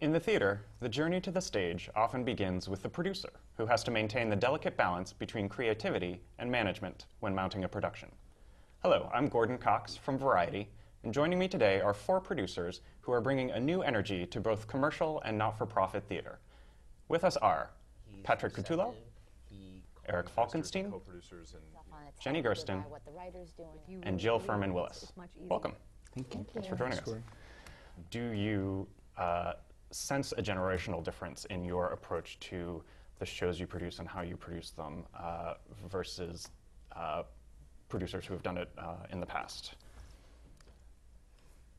In the theater, the journey to the stage often begins with the producer, who has to maintain the delicate balance between creativity and management when mounting a production. Hello, I'm Gordon Cox from Variety, and joining me today are 4 producers who are bringing a new energy to both commercial and not-for-profit theater. With us are Patrick Cutullo, Eric Falkenstein, Jenny Gersten, and Jill Furman-Willis. Welcome. Thank you. Thanks for joining us. Do you sense a generational difference in your approach to the shows you produce and how you produce them versus producers who have done it in the past?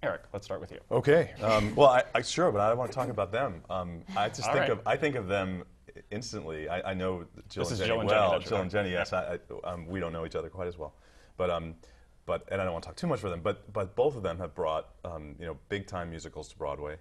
Eric, let's start with you. Okay. Well, sure, but I don't want to talk about them. I just I think of them instantly. I know Jill This and is Jenny Jill and well. Jenny, Jill and Jenny, yeah. yes. We don't know each other quite as well, but and I don't want to talk too much for them. But both of them have brought big time musicals to Broadway,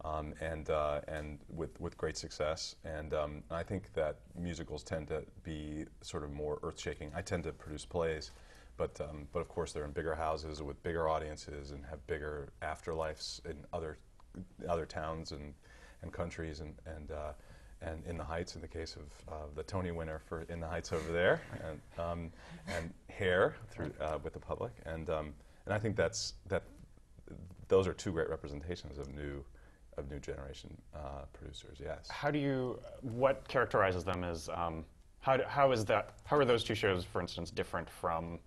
and with great success. And I think that musicals tend to be sort of more earth shaking. I tend to produce plays. But of course they're in bigger houses with bigger audiences and have bigger afterlives in other towns and countries and In the Heights, in the case of the Tony winner for In the Heights over there, and Hair with the public, and I think those are 2 great representations of new generation producers. Yes. What characterizes them as how are those 2 shows, for instance, different from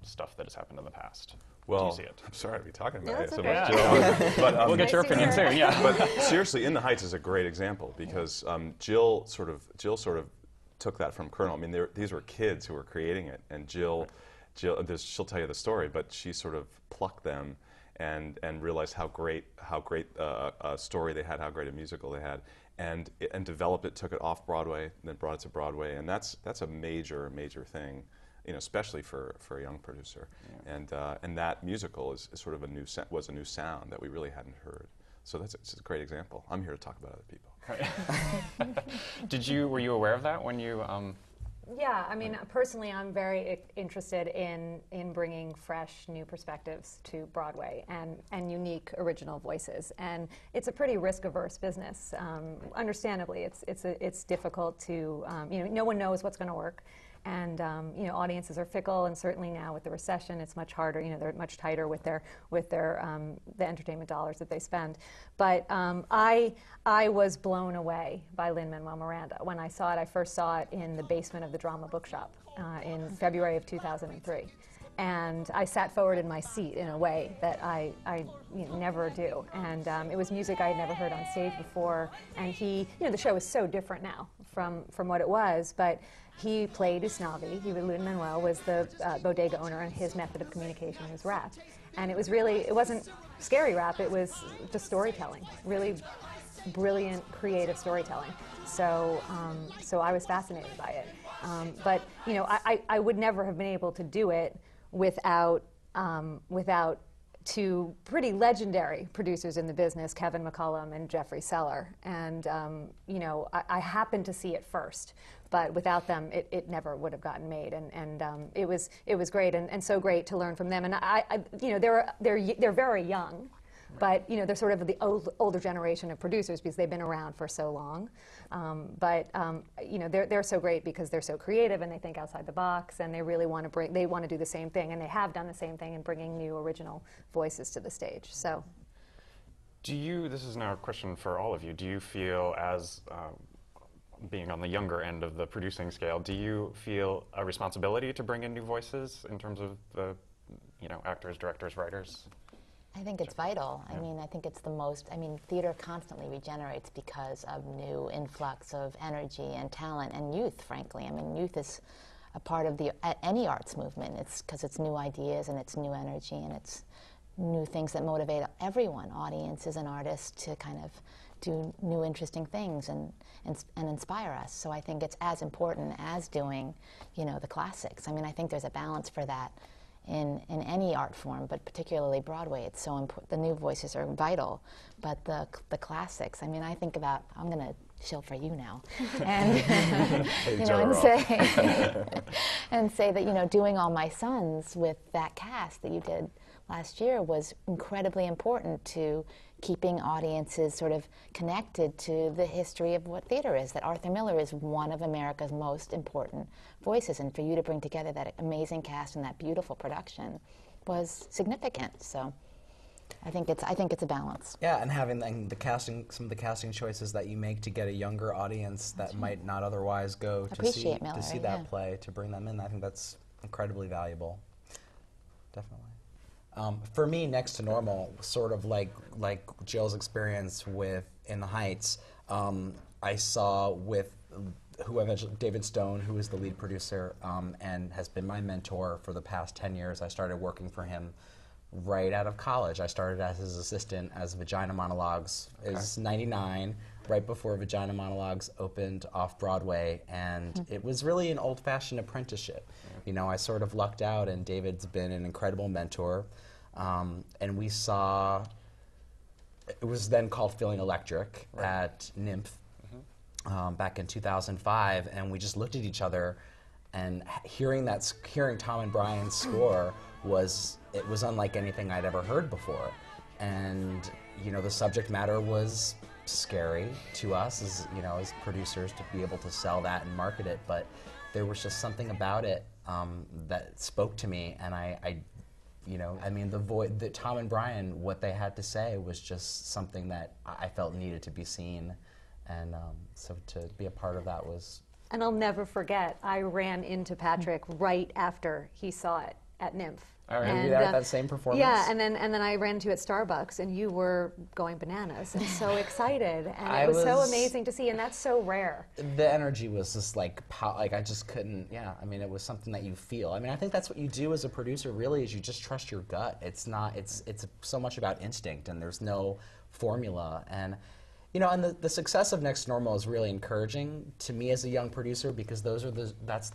stuff that has happened in the past? Well, do you see it? I'm sorry to be talking about it so okay. much, Jill. But, we'll get your opinion soon. Yeah. But seriously, In the Heights is a great example because Jill sort of took that from Colonel. I mean, these were kids who were creating it, and Jill, she'll tell you the story, but she sort of plucked them and realized how great a story they had, how great a musical they had, and developed it, took it off Broadway, and then brought it to Broadway, and that's a major thing. Especially for a young producer, yeah. And that musical is sort of was a new sound that we really hadn't heard. So it's a great example. I'm here to talk about other people. Were you aware of that when you? Yeah, I mean, personally, I'm very interested in bringing fresh, new perspectives to Broadway and unique, original voices. And it's a pretty risk-averse business. Understandably, it's difficult to no one knows what's going to work. And audiences are fickle, and certainly now with the recession, it's much harder. They're much tighter with their the entertainment dollars that they spend. But I was blown away by Lin-Manuel Miranda when I saw it. I first saw it in the basement of the Drama Bookshop in February of 2003. And I sat forward in my seat in a way that I never do. And it was music I had never heard on stage before. And the show is so different now from what it was, but he played Usnavi. Lin-Manuel was the bodega owner, and his method of communication was rap. And it wasn't scary rap, it was just storytelling, really brilliant, creative storytelling. So I was fascinated by it. But I would never have been able to do it without 2 pretty legendary producers in the business, Kevin McCullum and Jeffrey Seller. And I happened to see it first, but without them, it never would have gotten made. And it was great, and so great to learn from them. And they're very young. But they're sort of the older generation of producers because they've been around for so long. They're so great because they're so creative and they think outside the box, and they really want to do the same thing, and they have done the same thing in bringing new original voices to the stage. So, this is now a question for all of you. Do you feel, as being on the younger end of the producing scale, do you feel a responsibility to bring in new voices in terms of the actors, directors, writers? I think it's vital. Yeah. I mean, I think it's the most, theater constantly regenerates because of new influx of energy and talent and youth, frankly. I mean, youth is a part of any arts movement. It's because it's new ideas and it's new energy and it's new things that motivate everyone, audiences and artists, to kind of do new interesting things and inspire us. So I think it's as important as doing, the classics. I mean, I think there's a balance for that in any art form, but particularly Broadway. It's so important. The new voices are vital, but the classics. I mean, I think about, I'm going to shill for you now, and Hey, you Joe know, and Roth. say and say that, you know, doing All My Sons with that cast that you did last year was incredibly important to keeping audiences sort of connected to the history of what theater is, that Arthur Miller is one of America's most important voices, and for you to bring together that amazing cast and that beautiful production was significant. So I think it's a balance. Yeah, and having the casting, some of the casting choices that you make to get a younger audience that might not otherwise go Appreciate Miller, to see that yeah. play, to bring them in, I think that's incredibly valuable. Definitely. For me, Next to Normal, sort of like Jill's experience with In the Heights, I saw with David Stone, who is the lead producer and has been my mentor for the past 10 years. I started working for him right out of college. I started as his assistant as Vagina Monologues. It was 99, right before Vagina Monologues opened off Broadway, and it was really an old-fashioned apprenticeship. You know, I sort of lucked out, and David's been an incredible mentor. And we saw, it was then called Feeling Electric at NYMF back in 2005, and we just looked at each other, and hearing Tom and Brian's score was unlike anything I'd ever heard before. And, you know, the subject matter was scary to us as, you know, as producers to be able to sell that and market it, but there was just something about it that spoke to me, and I you know, I mean, the Tom and Brian, what they had to say was just something that I felt needed to be seen, and so to be a part of that was. And I'll never forget, I ran into Patrick right after he saw it at NYMF. All right. Were you there at that same performance? Yeah, and then I ran into you at Starbucks, and you were going bananas and so excited, and it was so amazing to see, and that's so rare. The energy was just like I just couldn't. Yeah, I mean, it was something that you feel. I mean, I think that's what you do as a producer. Really, is you just trust your gut. It's not. It's so much about instinct, and there's no formula. And you know, and the success of Next Normal is really encouraging to me as a young producer, because that's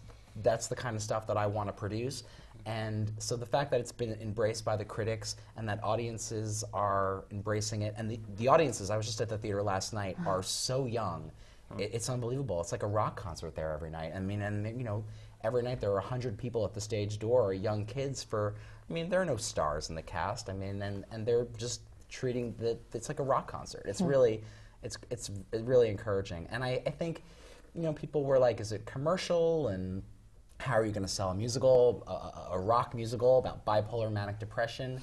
the kind of stuff that I want to produce. And so the fact that it's been embraced by the critics and that audiences are embracing it, and the audiences, I was just at the theater last night, are so young. It's unbelievable. It's like a rock concert there every night. I mean, and you know, every night there are 100 people at the stage door, young kids I mean, there are no stars in the cast. I mean, and they're just treating it's like a rock concert. It's really, it's really encouraging. And I think, you know, people were like, is it commercial, and how are you going to sell a musical, a rock musical about bipolar manic depression?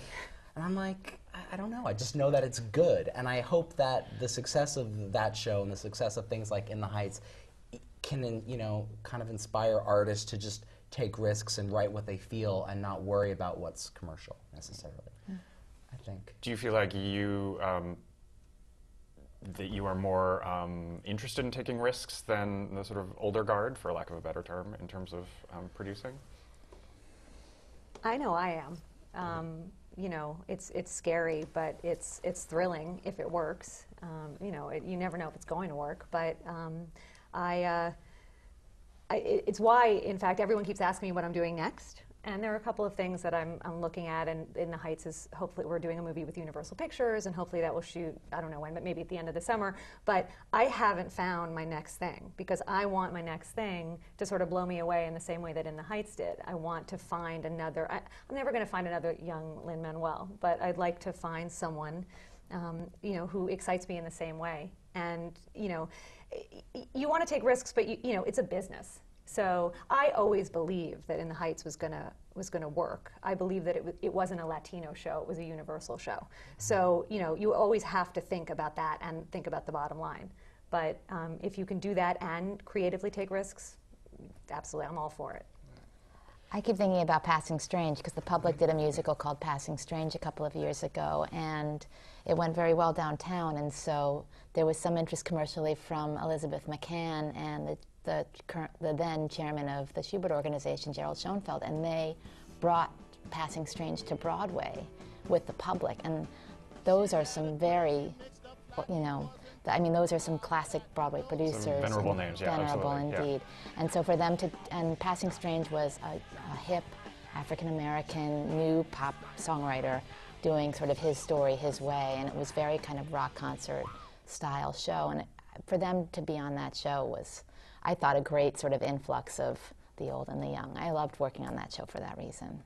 And I'm like, I don't know. I just know that it's good. And I hope that the success of that show and the success of things like In the Heights can, you know, kind of inspire artists to just take risks and write what they feel and not worry about what's commercial necessarily, I think. Do you feel like that you are more interested in taking risks than the sort of older guard, for lack of a better term, in terms of producing? I know I am. You know, it's scary, but it's thrilling if it works. You know, you never know if it's going to work, but it's why, in fact, everyone keeps asking me what I'm doing next. And there are a couple of things that I'm looking at, and In the Heights is, hopefully we're doing a movie with Universal Pictures, and hopefully that will shoot, I don't know when, but maybe at the end of the summer. But I haven't found my next thing, because I want my next thing to sort of blow me away in the same way that In the Heights did. I want to find another, I'm never going to find another young Lin-Manuel, but I'd like to find someone, you know, who excites me in the same way. And, you know, you want to take risks, but you know, it's a business. So I always believed that In the Heights was gonna work. I believe that it wasn't a Latino show; it was a universal show. So you know, you always have to think about that and think about the bottom line. But if you can do that and creatively take risks, absolutely, I'm all for it. I keep thinking about Passing Strange, because the public did a musical called Passing Strange a couple of years ago, and it went very well downtown, and so there was some interest commercially from Elizabeth McCann and the then chairman of the Schubert Organization, Gerald Schoenfeld, and they brought Passing Strange to Broadway with the public. And those are some very, you know, I mean, those are some classic Broadway producers. Some venerable names, yeah, venerable absolutely. indeed. Yeah. And so for them to, and Passing Strange was a hip African-American new pop songwriter doing sort of his story his way, and it was very kind of rock concert style show. And for them to be on that show was, I thought, a great sort of influx of the old and the young. I loved working on that show for that reason.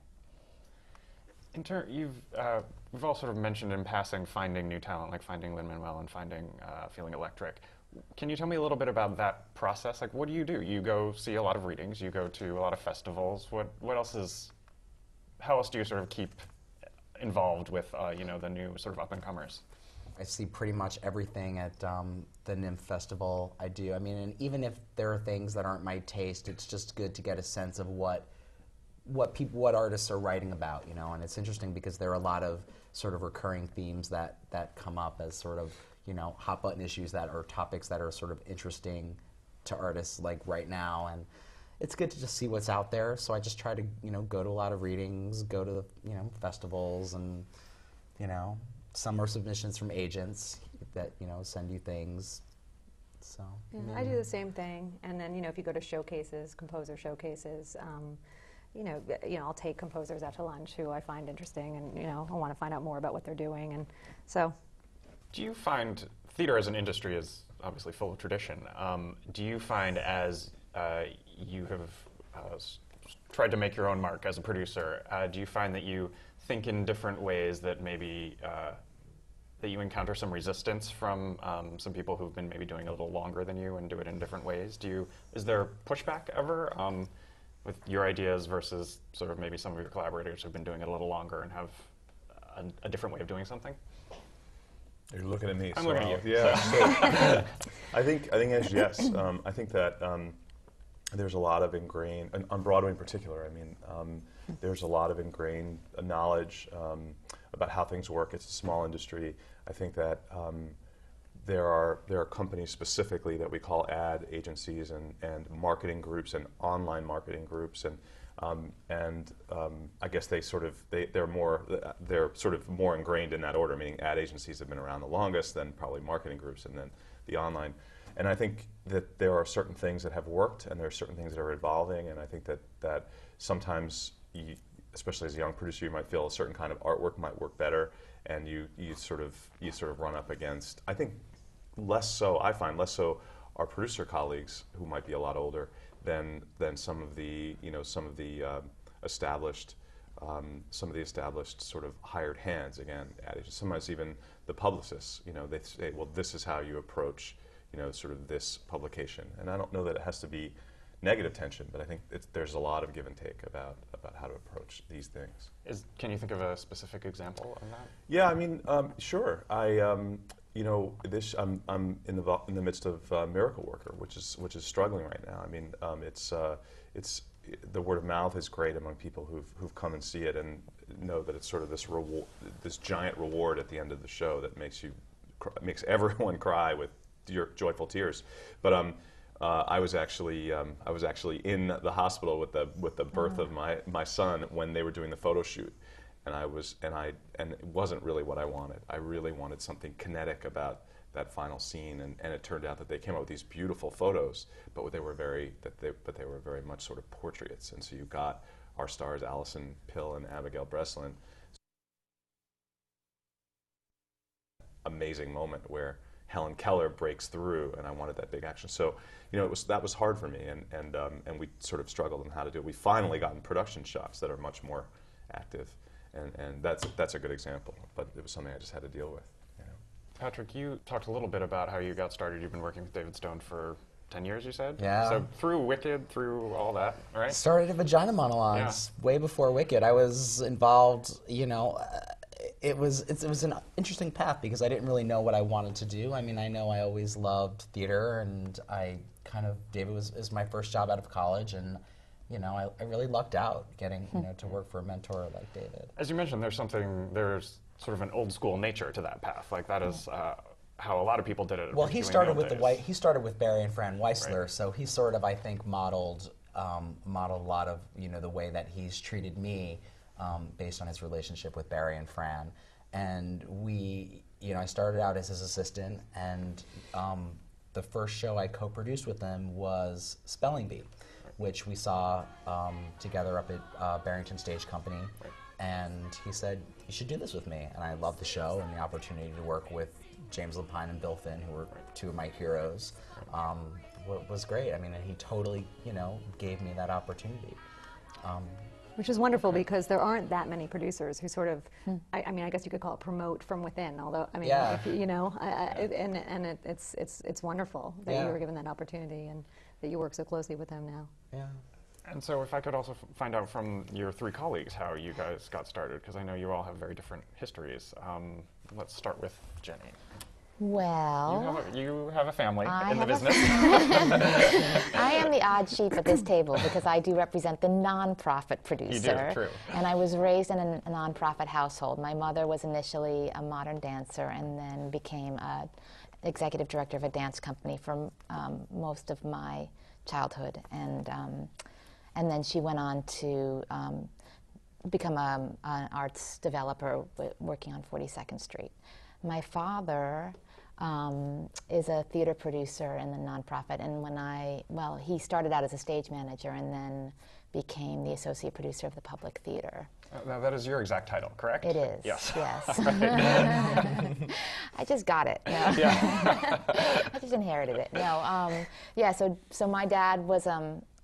We've all sort of mentioned in passing finding new talent, like finding Lin-Manuel and finding Feeling Electric. Can you tell me a little bit about that process? Like, what do? You go see a lot of readings, you go to a lot of festivals. What else is, how else do you sort of keep involved with, the new sort of up-and-comers? I see pretty much everything at the NYMF Festival. I do. I mean, and even if there are things that aren't my taste, it's just good to get a sense of what artists are writing about, And it's interesting because there are a lot of sort of recurring themes that come up as sort of, hot button issues that are topics that are sort of interesting to artists like right now. And it's good to just see what's out there. So I just try to, go to a lot of readings, go to the, festivals, and, some are submissions from agents that, send you things. So yeah, I do the same thing. And then, if you go to showcases, composer showcases, I'll take composers out to lunch who I find interesting, and I want to find out more about what they're doing, and so. Do you find theater as an industry is obviously full of tradition? Do you find as you have tried to make your own mark as a producer, do you find that you think in different ways that maybe that you encounter some resistance from some people who've been maybe doing it a little longer than you and do it in different ways? Is there pushback ever with your ideas versus sort of maybe some of your collaborators who've been doing it a little longer and have a different way of doing something? You're looking at me. I'm looking at you. Yeah. So I think as yes. I think that there's a lot of ingrained, on Broadway in particular. I mean, there's a lot of ingrained knowledge about how things work. It's a small industry. I think that there are companies specifically that we call ad agencies and marketing groups and online marketing groups, and I guess they're sort of more ingrained in that order. Meaning, ad agencies have been around the longest, then probably marketing groups, and then the online. And I think that there are certain things that have worked, and there are certain things that are evolving. And I think that sometimes, especially as a young producer, you might feel a certain kind of artwork might work better, and you sort of run up against. I think I find less so our producer colleagues who might be a lot older than some of the established sort of hired hands. Again, sometimes even the publicists. They say, well, this is how you approach sort of this publication. And I don't know that it has to be negative tension, but I think there's a lot of give and take about how to approach these things. Can you think of a specific example of that? Yeah, I mean, sure. I'm in the midst of Miracle Worker, which is struggling right now. I mean, it's the word of mouth is great among people who've come and see it and know that it's sort of this giant reward at the end of the show that makes everyone cry with joyful tears. But I was actually in the hospital with the birth of my son when they were doing the photo shoot, and it wasn't really what I wanted. I really wanted something kinetic about that final scene, and it turned out that they came up with these beautiful photos, but they were very much sort of portraits. And so you got our stars, Alison Pill and Abigail Breslin. Amazing moment where Helen Keller breaks through, and I wanted that big action. So, that was hard for me, and we sort of struggled on how to do it. We finally gotten production shots that are much more active, and that's a good example. But it was something I just had to deal with. Patrick, you talked a little bit about how you got started. You've been working with David Stone for 10 years, you said? Yeah. So through Wicked, through all that, right? Started at Vagina Monologues way before Wicked. I was involved, it was an interesting path because I didn't really know what I wanted to do. I mean, I know I always loved theater, and David is my first job out of college, and I really lucked out getting to work for a mentor like David. As you mentioned, there's sort of an old school nature to that path. Like that is how a lot of people did it. Well, he started with Barry and Fran Weissler, right. So he sort of, I think, modeled a lot of the way that he's treated me based on his relationship with Barry and Fran. And I started out as his assistant, and the first show I co-produced with them was Spelling Bee, which we saw together up at Barrington Stage Company. Right. and he said, you should do this with me. And I loved the show and the opportunity to work with James Lapine and Bill Finn, who were two of my heroes, was great. I mean, and he totally, gave me that opportunity. Which is wonderful because there aren't that many producers who sort of, I mean, I guess you could call it promote from within. Although, I mean, Yeah. it's wonderful that you were given that opportunity and that you work so closely with them now. Yeah. And so if I could also find out from your three colleagues how you guys got started, because I know you all have very different histories. Let's start with Jenny. Well, You have a family I in the have a business. I am the odd sheep at this table because I do represent the nonprofit producer. true. And I was raised in a nonprofit household. My mother was initially a modern dancer and then became executive director of a dance company for most of my childhood. And then she went on to become an arts developer working on 42nd Street. My father is a theater producer in the nonprofit, and he started out as a stage manager and then became the associate producer of the Public Theater. Now, that is your exact title, correct? It is. Yes. Yes. I just got it. No. Yeah. I just inherited it. No. Yeah. So my dad was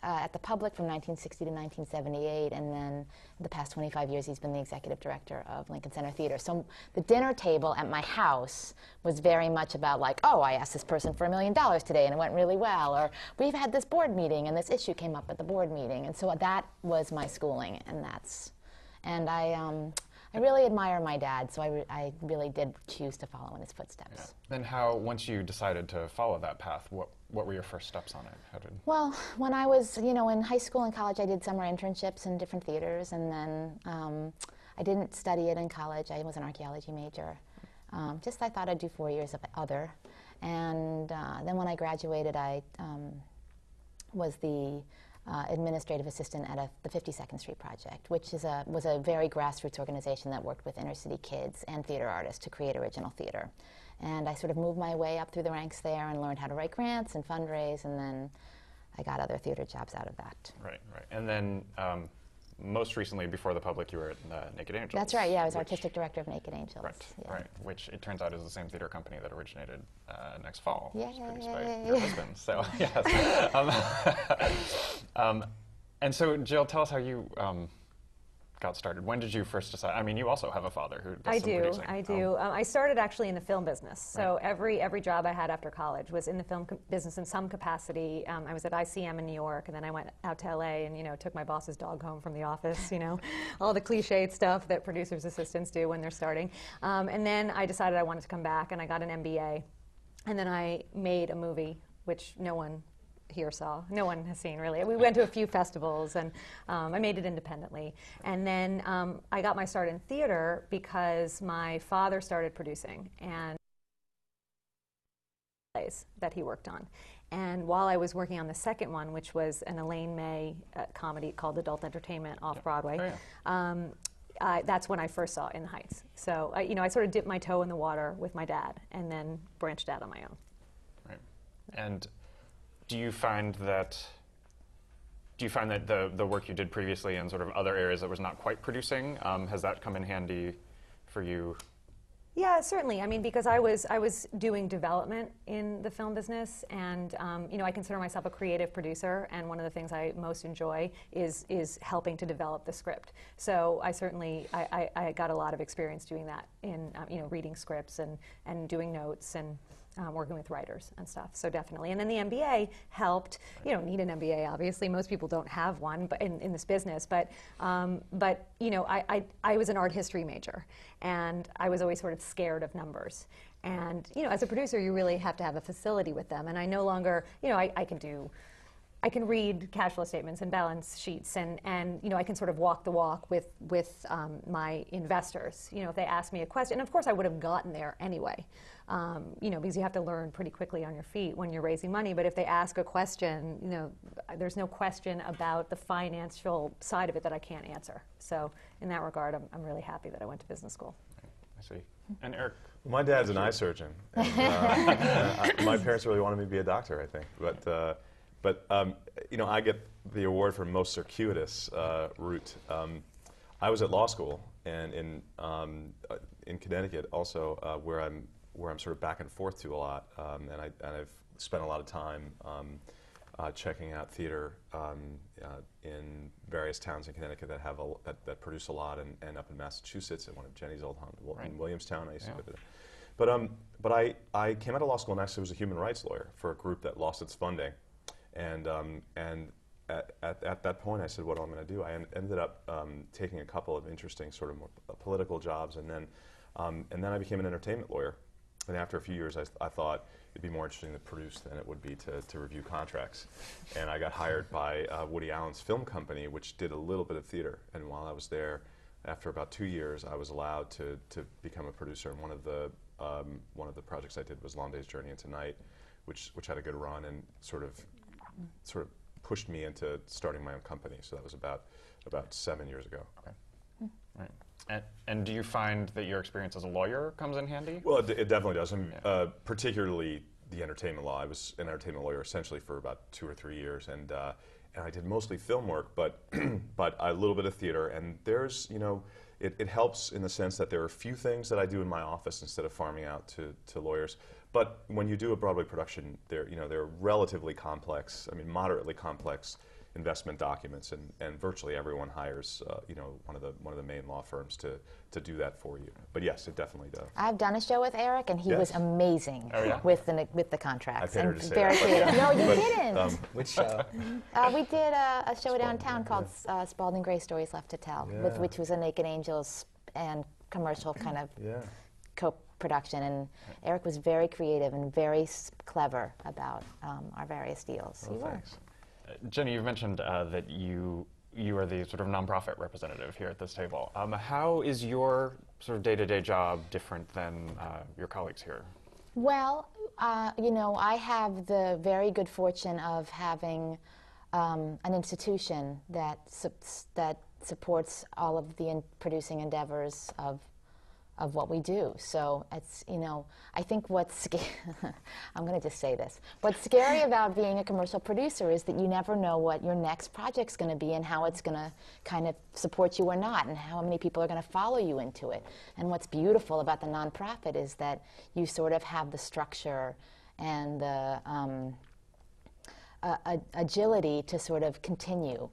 at the Public from 1960 to 1978, and then the past 25 years he's been the executive director of Lincoln Center Theater. So the dinner table at my house was very much about like, oh, I asked this person for $1 million today and it went really well, or we've had this board meeting and this issue came up at the board meeting. And so that was my schooling, and I really admire my dad, so I really did choose to follow in his footsteps. Then how, once you decided to follow that path, what were your first steps on it? Well, when I was, in high school and college, I did summer internships in different theaters, and then I didn't study it in college. I was an archaeology major. I thought I'd do 4 years of other. And then when I graduated, I was the administrative assistant at the 52nd Street Project, which was a very grassroots organization that worked with inner city kids and theater artists to create original theater. And I sort of moved my way up through the ranks there and learned how to write grants and fundraise, and then I got other theater jobs out of that. Right. And then most recently, before the Public, you were at Naked Angels. That's right, yeah, I was artistic director of Naked Angels. Right, which it turns out is the same theater company that originated Next Fall, Yay. which is produced by your husband. So, yes. And so, Jill, tell us how you got started. When did you first decide? I mean, you also have a father who does some producing. I do. I started actually in the film business. So every job I had after college was in the film business in some capacity. I was at ICM in New York, and then I went out to LA and took my boss's dog home from the office. All the cliched stuff that producers' assistants do when they're starting. And then I decided I wanted to come back, and I got an MBA, and then I made a movie, which no one here saw. No one has seen, really. We went to a few festivals, and I made it independently. And then I got my start in theater because my father started producing and plays that he worked on. And while I was working on the second one, which was an Elaine May comedy called Adult Entertainment off-Broadway, that's when I first saw In the Heights. So I sort of dipped my toe in the water with my dad and then branched out on my own. Right. And do you find that the work you did previously in sort of other areas that was not quite producing, has that come in handy for you? Yeah, certainly. I mean, because I was doing development in the film business, and I consider myself a creative producer, and one of the things I most enjoy is helping to develop the script. So I certainly I got a lot of experience doing that in reading scripts and doing notes and working with writers and stuff. So definitely. And then the MBA helped. You don't need an MBA, obviously. Most people don't have one, but in this business. But I was an art history major, and I was always sort of scared of numbers. And as a producer, you really have to have a facility with them. And I no longer, I can read cash flow statements and balance sheets, and I can sort of walk the walk with my investors. If they ask me a question, and of course I would have gotten there anyway, because you have to learn pretty quickly on your feet when you're raising money. But if they ask a question, there's no question about the financial side of it that I can't answer. So in that regard, I'm really happy that I went to business school. I see. And Eric? Well, my dad's an eye surgeon. And, my parents really wanted me to be a doctor, I think. But I get the award for most circuitous route. I was at law school and in Connecticut also, where I'm sort of back and forth to a lot, and I've spent a lot of time checking out theater in various towns in Connecticut that have that produce a lot, and up in Massachusetts at one of Jenny's old homes in Williamstown. I used to go there. But I came out of law school and actually was a human rights lawyer for a group that lost its funding, and at that point I said, what am I going to do? I ended up taking a couple of interesting sort of more political jobs, and then I became an entertainment lawyer. And after a few years, I thought it'd be more interesting to produce than it would be to review contracts. And I got hired by Woody Allen's film company, which did a little bit of theater. And while I was there, after about 2 years, I was allowed to become a producer. And one of the projects I did was Long Day's Journey into Night, which had a good run and sort of pushed me into starting my own company. So that was about 7 years ago. Okay. Right. And do you find that your experience as a lawyer comes in handy? Well, it definitely does. Particularly the entertainment law. I was an entertainment lawyer essentially for about 2 or 3 years, and I did mostly film work, but but a little bit of theater. And there's, it helps in the sense that there are a few things that I do in my office instead of farming out to lawyers. But when you do a Broadway production, they're relatively complex. I mean, moderately complex investment documents, and virtually everyone hires one of the main law firms to do that for you. But yes, it definitely does. I've done a show with Eric, and he was amazing with the contracts. I paid her to say very that. creative. No, you didn't. Which show? We did a show downtown called Spalding Gray Stories Left to Tell, which was a Naked Angels and commercial kind of co-production. And Eric was very creative and very clever about our various deals. Oh, thanks. Jenny, you've mentioned that you are the sort of nonprofit representative here at this table. How is your sort of day-to-day job different than your colleagues here? Well, I have the very good fortune of having an institution that supports all of the producing endeavors of what we do. So it's, I think I'm going to just say this. What's scary about being a commercial producer is that you never know what your next project's going to be and how it's going to kind of support you or not, and how many people are going to follow you into it. And what's beautiful about the nonprofit is that you sort of have the structure and the agility to sort of continue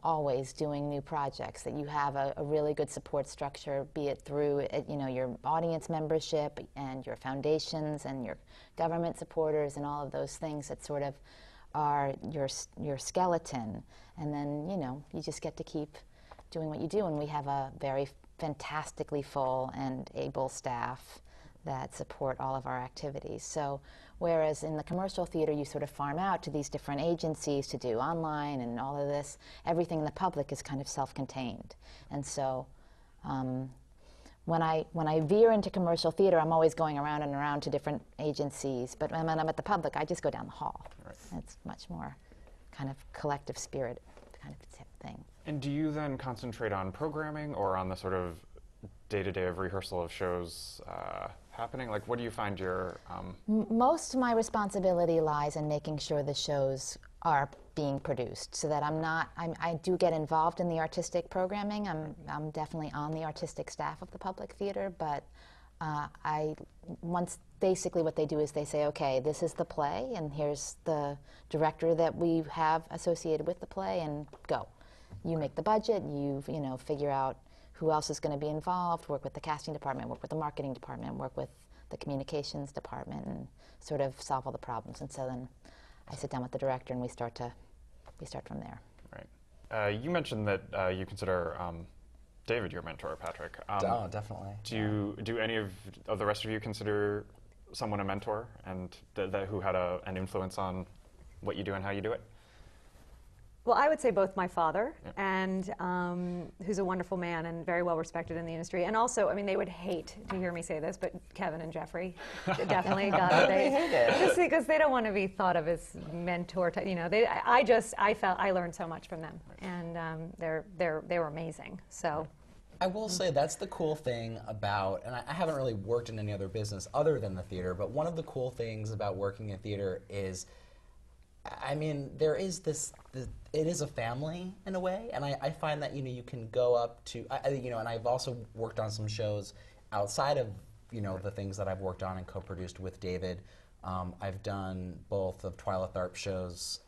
always doing new projects, that you have a really good support structure, be it through your audience membership and your foundations and your government supporters and all of those things that sort of are your skeleton. And then, you just get to keep doing what you do. And we have a very fantastically full and able staff that support all of our activities. So whereas in the commercial theater you sort of farm out to these different agencies to do online and all of this, everything in the public is kind of self-contained. And so when I veer into commercial theater, I'm always going around and around to different agencies, but when I'm at the public, I just go down the hall. Right. It's much more kind of collective spirit kind of thing. And do you then concentrate on programming or on the sort of day-to-day of rehearsal of shows happening? Like, what do you find your... Most of my responsibility lies in making sure the shows are being produced, so that I do get involved in the artistic programming. I'm definitely on the artistic staff of the Public Theater, but once basically what they do is they say, okay, this is the play, and here's the director that we have associated with the play, and go. You make the budget, you figure out who else is going to be involved, work with the casting department, work with the marketing department, work with the communications department, and sort of solve all the problems. And so then I sit down with the director and we start from there. Right. You mentioned that you consider David your mentor, Patrick. Oh, definitely. Do any of the rest of you consider someone a mentor, and who had an influence on what you do and how you do it? Well, I would say both my father, and who's a wonderful man and very well respected in the industry, and also, I mean, they would hate to hear me say this, but Kevin and Jeffrey definitely got it. Just because they don't want to be thought of as mentor. I learned so much from them, and they were amazing. So. I will say that's the cool thing about, and I haven't really worked in any other business other than the theater, but one of the cool things about working in theater is I mean, there is it is a family in a way, and I find that, you can go up to, and I've also worked on some shows outside of, the things that I've worked on and co-produced with David. I've done both of Twyla Tharp shows,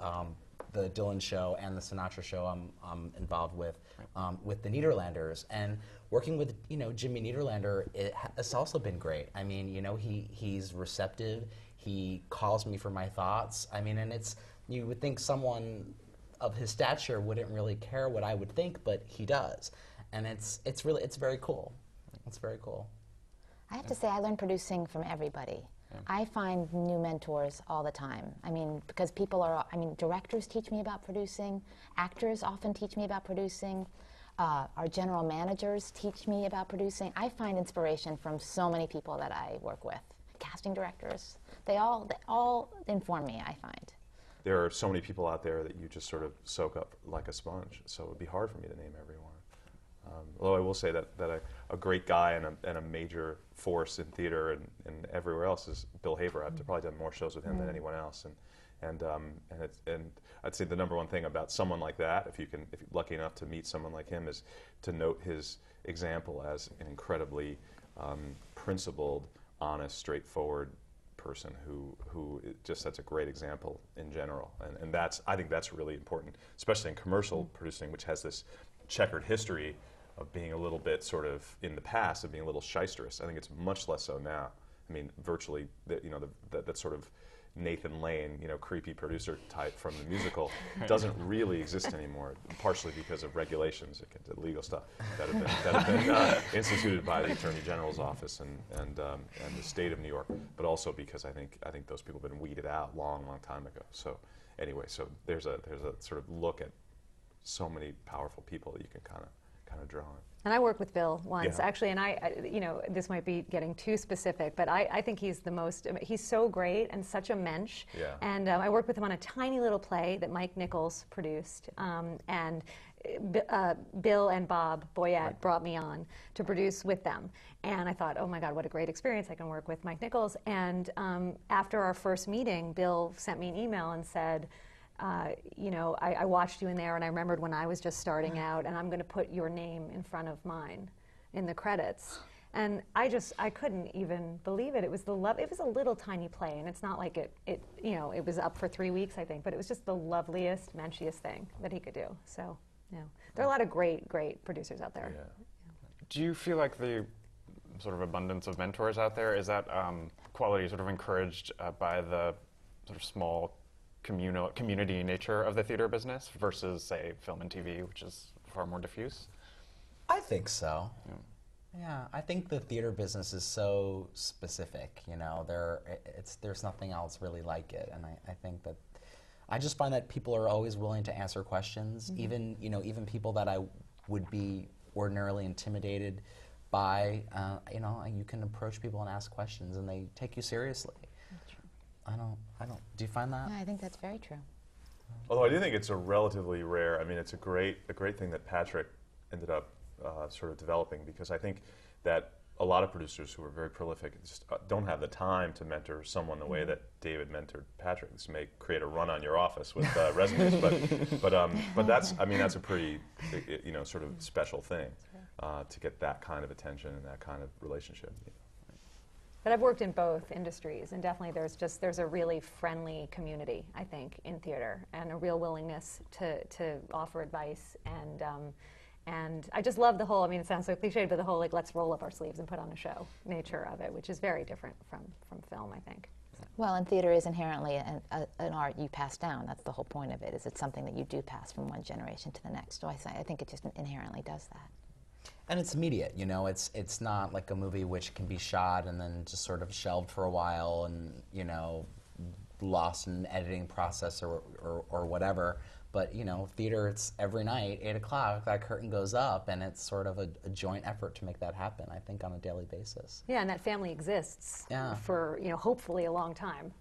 the Dylan show and the Sinatra show I'm involved with the Nederlanders. And working with, Jimmy Nederlander, it's also been great. I mean, he's receptive. He calls me for my thoughts. I mean, and you would think someone of his stature wouldn't really care what I would think, but he does. And it's very cool. It's very cool. I have to say, I learned producing from everybody. Yeah. I find new mentors all the time. I mean, because directors teach me about producing, actors often teach me about producing, our general managers teach me about producing. I find inspiration from so many people that I work with. Casting directors, they all inform me, I find. There are so many people out there that you just sort of soak up like a sponge, so it would be hard for me to name everyone. Although I will say that a great guy and a major force in theater and everywhere else is Bill Haber. I've probably done more shows with him than anyone else, and I'd say the number one thing about someone like that, if you're lucky enough to meet someone like him, is to note his example as an incredibly principled, honest, straightforward person who just sets a great example in general, and I think that's really important, especially in commercial producing, which has this checkered history of being a little bit sort of in the past of being a little shysterous. I think it's much less so now. I mean, virtually, that sort of Nathan Lane, creepy producer type from the musical doesn't really exist anymore, partially because of regulations, legal stuff that have been instituted by the Attorney General's office and the state of New York, but also because I think those people have been weeded out long time ago. So anyway, so there's a sort of look at so many powerful people that you can kind of draw on. And I worked with Bill once, Yeah. actually, and this might be getting too specific, but I think he's he's so great and such a mensch. Yeah. And I worked with him on a tiny little play that Mike Nichols produced, and Bill and Bob Boyette brought me on to produce with them. And I thought, oh my God, what a great experience. I can work with Mike Nichols. And after our first meeting, Bill sent me an email and said, I watched you in there, and I remembered when I was just starting out, and I'm going to put your name in front of mine in the credits. And I couldn't even believe it. It was it was a little tiny play, and it's not like it was up for 3 weeks, I think, but it was just the loveliest, menschiest thing that he could do. So, there are a lot of great producers out there. Yeah. Do you feel like the sort of abundance of mentors out there, is that quality sort of encouraged by the sort of small community nature of the theater business versus, say, film and TV, which is far more diffuse? I think so. Yeah, I think the theater business is so specific. There's nothing else really like it, and I think that I just find that people are always willing to answer questions, even people that I would be ordinarily intimidated by. You can approach people and ask questions, and they take you seriously. I don't. Do you find that? Yeah, I think that's very true. Although I do think it's a relatively rare. I mean, it's a great thing that Patrick ended up sort of developing, because I think that a lot of producers who are very prolific just don't have the time to mentor someone the way that David mentored Patrick. This may create a run on your office with resumes, but that's a pretty sort of special thing to get that kind of attention and that kind of relationship. But I've worked in both industries, and definitely there's a really friendly community, I think, in theater, and a real willingness to offer advice, and I just love the whole, it sounds so cliched, but the whole let's roll up our sleeves and put on a show nature of it, which is very different from film, I think. Well, and theater is inherently an art you pass down. That's the whole point of it, is it's something that you do pass from one generation to the next. So I think it just inherently does that. And it's immediate, it's not like a movie which can be shot and then just sort of shelved for a while and, lost in an editing process or whatever. But, theater, it's every night, 8 o'clock, that curtain goes up, and it's sort of a joint effort to make that happen, I think, on a daily basis. Yeah, and that family exists for, hopefully a long time.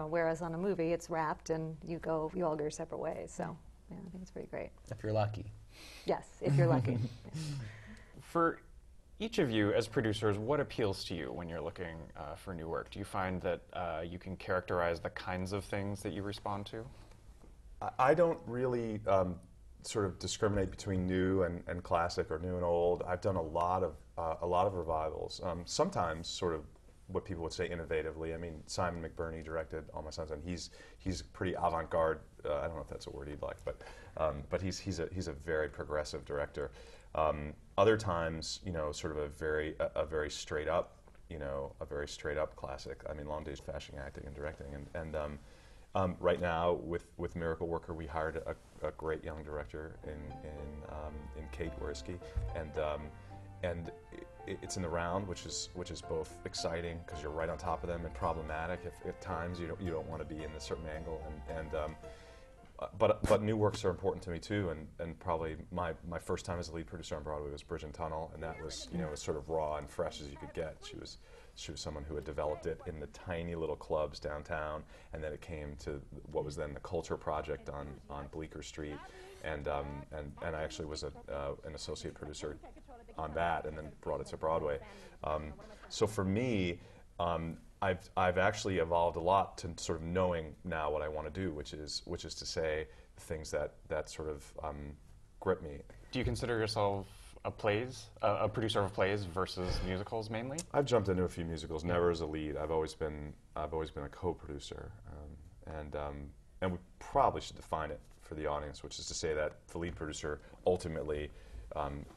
Whereas on a movie, it's wrapped and you all go your separate ways. So, yeah, I think it's pretty great. If you're lucky. Yes, if you're lucky. For each of you as producers, what appeals to you when you're looking for new work? Do you find that you can characterize the kinds of things that you respond to? I don't really sort of discriminate between new and classic or new and old. I've done a lot of revivals. Sometimes sort of what people would say innovatively. I mean, Simon McBurney directed All My Sons, and he's pretty avant-garde. I don't know if that's a word he'd like, but he's a very progressive director. Other times, you know, sort of a very straight up, you know, a very straight up classic. I mean, Long Days Fashion Acting and Directing, and right now with Miracle Worker, we hired a great young director in Kate Wiersky, and it's in the round, which is both exciting because you're right on top of them, and problematic if at times you don't want to be in a certain angle, but new works are important to me too, and probably my first time as a lead producer on Broadway was Bridge and Tunnel, and that was, you know, as sort of raw and fresh as you could get. She was someone who had developed it in the tiny little clubs downtown, and then it came to what was then the Culture Project on Bleecker Street, and I actually was an associate producer on that, and then brought it to Broadway. So for me, I've actually evolved a lot to sort of knowing now what I want to do, which is to say things that sort of grip me. Do you consider yourself a producer of plays versus musicals mainly? I've jumped into a few musicals, never as a lead. I've always been a co-producer, and we probably should define it for the audience, which is to say that the lead producer ultimately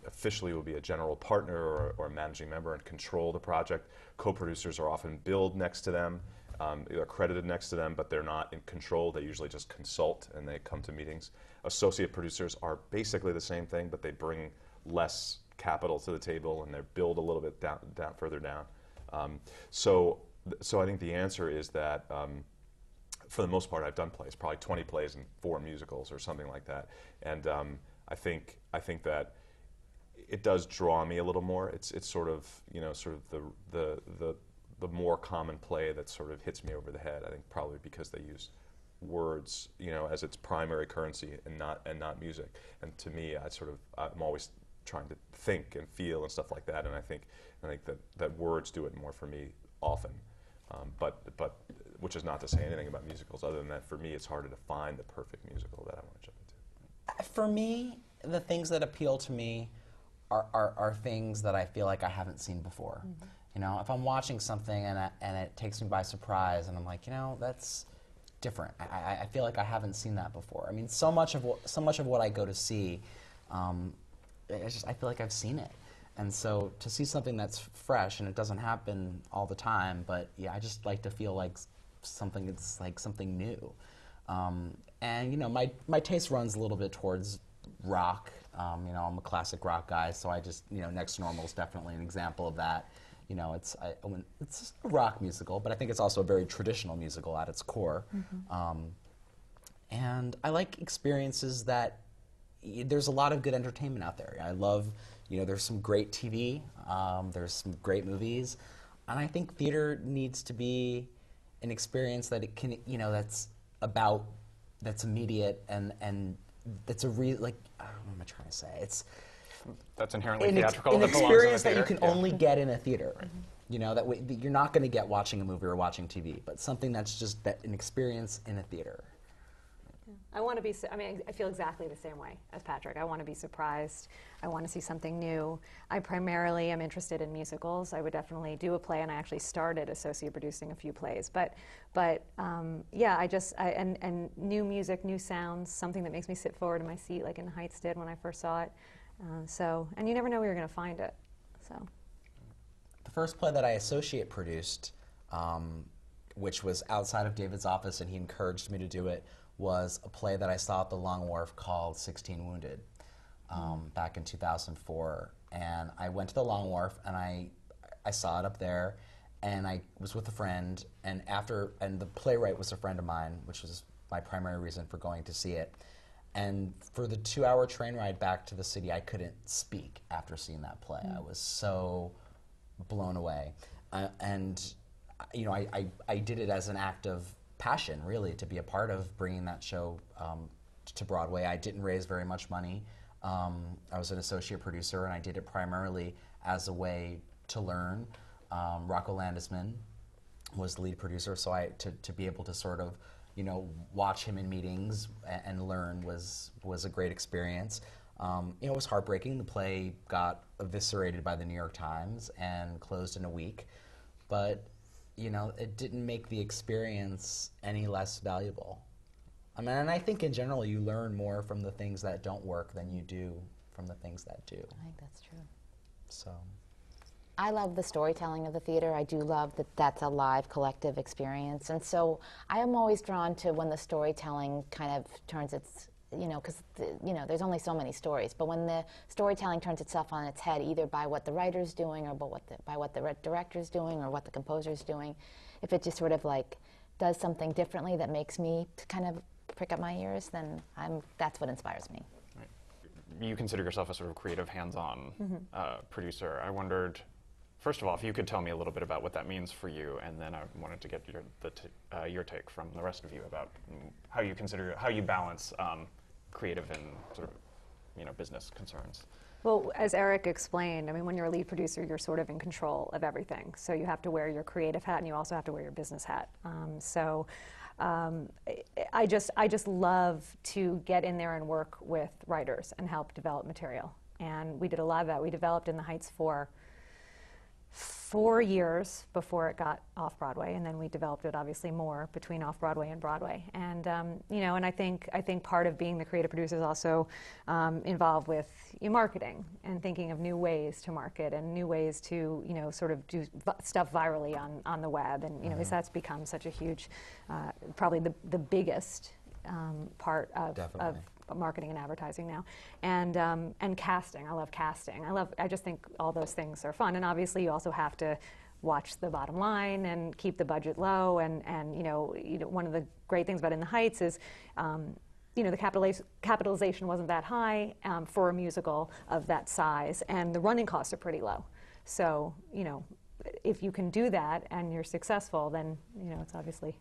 officially will be a general partner or a managing member and control the project. Co-producers are often billed next to them, they're credited next to them, but they're not in control. They usually just consult and they come to meetings. Associate producers are basically the same thing, but they bring less capital to the table and they're billed a little bit further down. So I think the answer is that for the most part I've done plays, probably 20 plays and 4 musicals or something like that, and I think that it does draw me a little more. It's sort of, you know, sort of the more common play that sort of hits me over the head. I think probably because they use words, you know, as its primary currency and not music. And to me, I'm always trying to think and feel and stuff like that. And I think that words do it more for me often. But which is not to say anything about musicals other than that for me it's harder to find the perfect musical that I want to jump into. For me, the things that appeal to me are things that I feel like I haven't seen before. Mm-hmm. You know, if I'm watching something and it takes me by surprise and I'm like, you know, that's different. I feel like I haven't seen that before. I mean, so much of what I go to see, I feel like I've seen it. And so to see something that's fresh, and it doesn't happen all the time, but yeah, I just like to feel like it's like something new. And you know, my taste runs a little bit towards rock. You know, I'm a classic rock guy, so I just, you know, Next to Normal is definitely an example of that. You know, it's a rock musical, but I think it's also a very traditional musical at its core. Mm-hmm. And I like experiences that there's a lot of good entertainment out there. I love, you know, there's some great TV, there's some great movies, and I think theater needs to be an experience that it can, you know, that's immediate and that's like, I don't know what I'm trying to say. That's inherently theatrical. An that belongs experience in a that you theater. can only get in a theater. Mm-hmm. You know, that you're not going to get watching a movie or watching TV, but something that's just an experience in a theater. I want to be, I feel exactly the same way as Patrick. I want to be surprised. I want to see something new. I primarily am interested in musicals. I would definitely do a play, and I actually started associate producing a few plays. But yeah, and new music, new sounds, something that makes me sit forward in my seat, like In the Heights did when I first saw it. And you never know where you're going to find it. So, the first play that I associate produced, which was outside of David's office, and he encouraged me to do it, was a play that I saw at the Long Wharf called 16 Wounded back in 2004. And I went to the Long Wharf and I saw it up there, and I was with a friend, and the playwright was a friend of mine, which was my primary reason for going to see it. And for the 2-hour train ride back to the city, I couldn't speak after seeing that play. I was so blown away. And you know, I did it as an act of passion, really, to be a part of bringing that show to Broadway. I didn't raise very much money. I was an associate producer, and I did it primarily as a way to learn. Rocco Landesman was the lead producer, so to be able to sort of watch him in meetings and learn was a great experience. It was heartbreaking. The play got eviscerated by the New York Times and closed in a week, but it didn't make the experience any less valuable. I mean, and I think in general you learn more from the things that don't work than you do from the things that do. I think that's true. So. I love the storytelling of the theater. I do love that that's a live collective experience. And so I am always drawn to when the storytelling kind of turns its, because, there's only so many stories, but when the storytelling turns itself on its head, either by what the writer's doing or by what the director's doing or what the composer's doing, if it just sort of like does something differently that makes me kind of prick up my ears, then that's what inspires me. Right. You consider yourself a sort of creative, hands-on producer. I wondered, first of all, if you could tell me a little bit about what that means for you, and then I wanted to get your take from the rest of you about how you balance creative and sort of business concerns. Well, as Eric explained, I mean, when you're a lead producer, you're sort of in control of everything. So you have to wear your creative hat, and you also have to wear your business hat. I just love to get in there and work with writers and help develop material. And we did a lot of that. We developed In the Heights for 4 years before it got off Broadway, and then we developed it obviously more between off Broadway and Broadway. And and I think part of being the creative producer is also involved with marketing and thinking of new ways to market and new ways to sort of do stuff virally on the web. And because that's become such a huge, probably the biggest part of marketing and advertising now, and casting. I love casting. I just think all those things are fun. And obviously, you also have to watch the bottom line and keep the budget low. And one of the great things about In the Heights is, the capitalization wasn't that high for a musical of that size, and the running costs are pretty low. So if you can do that and you're successful, then it's obviously